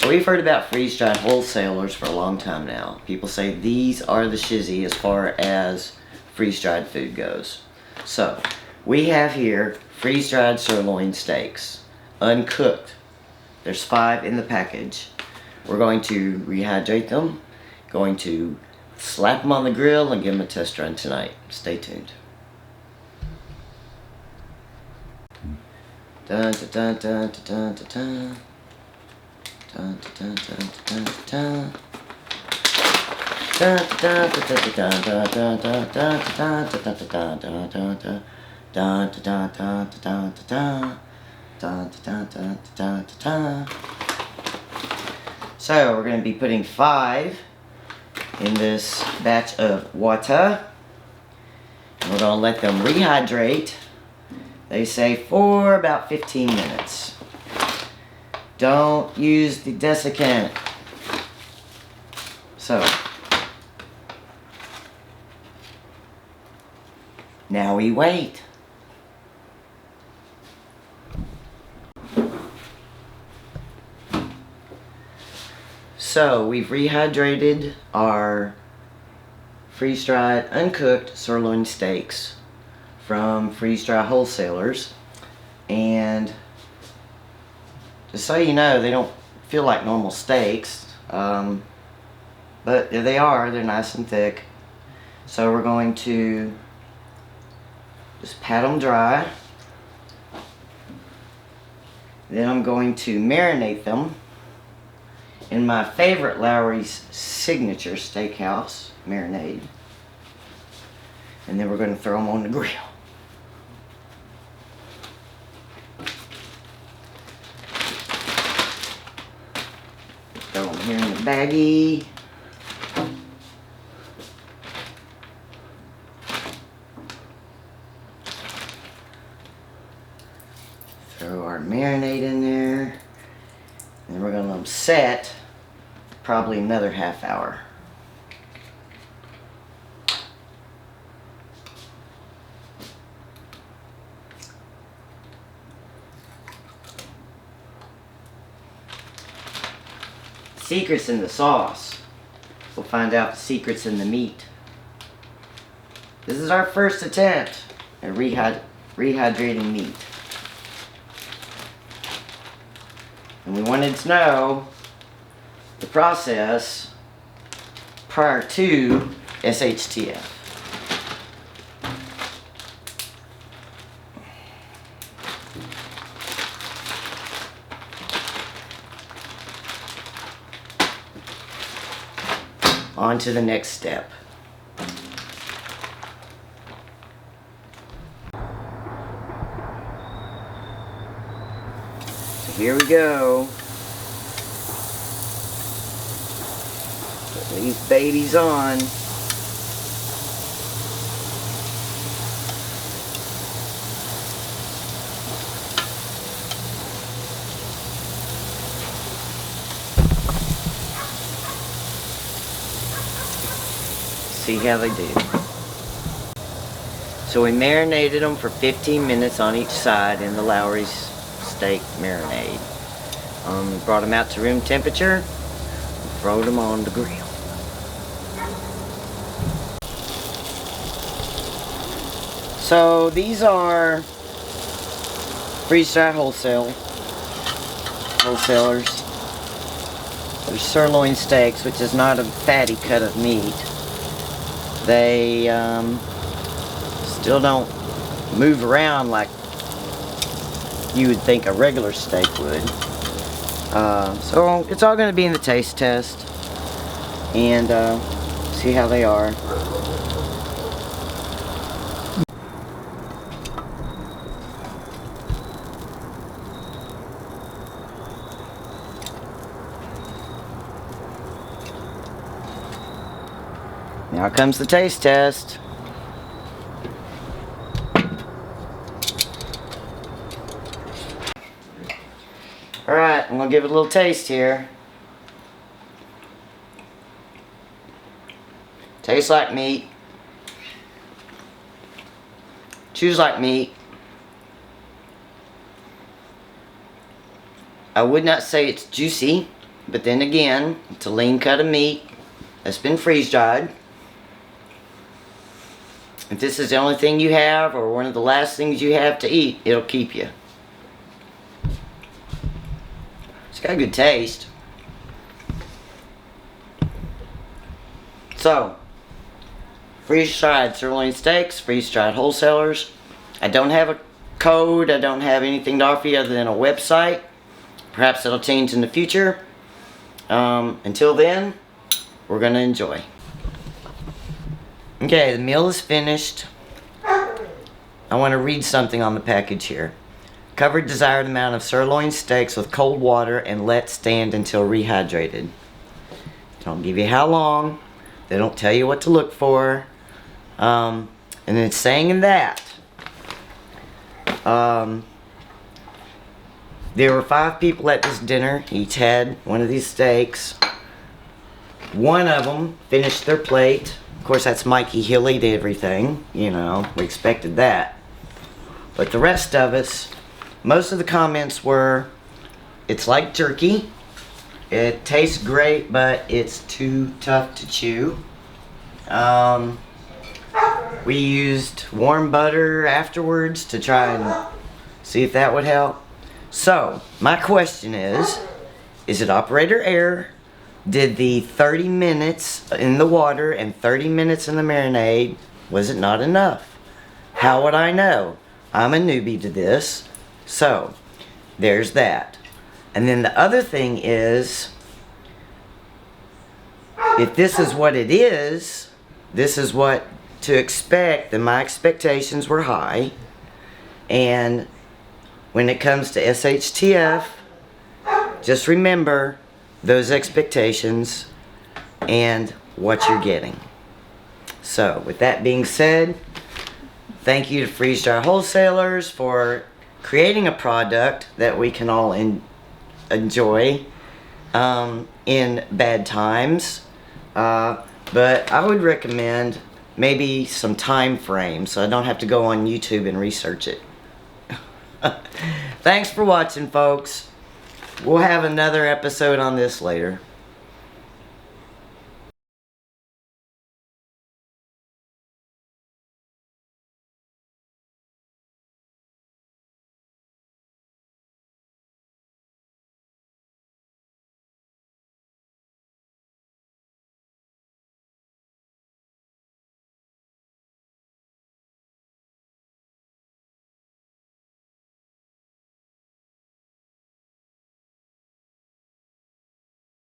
So we've heard about freeze-dried wholesalers for a long time now. People say these are the shizzy as far as freeze-dried food goes. So we have here freeze-dried sirloin steaks, uncooked. There's 5 in the package. We're going to rehydrate them, going to slap them on the grill and give them a test run tonight. Stay tuned. Dun, dun, dun, dun, dun, dun, dun. Dun, dun, dun, dun, dun, dun. Dun, dun, dun, dun, dun, dun, dun, dun, dun, dun, dun, dun, dun. Dun, dun, dun, dun, dun, dun. Dun, dun, dun, dun, dun. So we're going to be putting 5 in this batch of water. And we're going to let them rehydrate. They say for about 15 minutes. Don't use the desiccant. So, now we wait. So, we've rehydrated our freeze-dried, uncooked sirloin steaks from FreezeDry Wholesalers, and just so you know, they don't feel like normal steaks, but there they are. They're nice and thick. So we're going to just pat them dry. Then I'm going to marinate them in my favorite Lowry's signature steakhouse marinade, and then we're going to throw them on the grill. Throw them here in the baggie. Throw our marinade in there. And we're going to let them set probably another half hour. Secrets in the sauce. We'll find out the secrets in the meat. This is our first attempt at rehydrating meat. And we wanted to know the process prior to SHTF. On to the next step. So here we go. Putting these babies on. See how they do. So we marinated them for 15 minutes on each side in the Lowry's steak marinade. Brought them out to room temperature and throwed them on the grill. So these are FreezeDry Wholesalers. They're sirloin steaks, which is not a fatty cut of meat. They still don't move around like you would think a regular steak would. So it's all going to be in the taste test and see how they are. Now comes the taste test. Alright, I'm going to give it a little taste here. Tastes like meat. Chews like meat. I would not say it's juicy, but then again, it's a lean cut of meat that's been freeze-dried. If this is the only thing you have, or one of the last things you have to eat, it'll keep you. It's got a good taste. So, freeze-dried sirloin steaks, freeze-dried wholesalers. I don't have a code, I don't have anything to offer you other than a website. Perhaps it'll change in the future. Until then, we're going to enjoy. Okay, the meal is finished. I want to read something on the package here. Cover desired amount of sirloin steaks with cold water and let stand until rehydrated. They don't give you how long. They don't tell you what to look for. And it's saying in that, there were 5 people at this dinner. Each had one of these steaks. One of them finished their plate. Of course, that's Mikey. He'll eat everything. You know, we expected that. But the rest of us, most of the comments were, it's like jerky. It tastes great, but it's too tough to chew. We used warm butter afterwards to try and see if that would help. So, my question is it operator error? Did the 30 minutes in the water and 30 minutes in the marinade, was it not enough? How would I know? I'm a newbie to this. So, there's that. And then the other thing is, if this is what it is, this is what to expect, then my expectations were high. And when it comes to SHTF, just remember those expectations and what you're getting. So, with that being said, thank you to FreezeDry Wholesalers for creating a product that we can all enjoy in bad times. But I would recommend maybe some time frame so I don't have to go on YouTube and research it. Thanks for watching, folks. We'll have another episode on this later.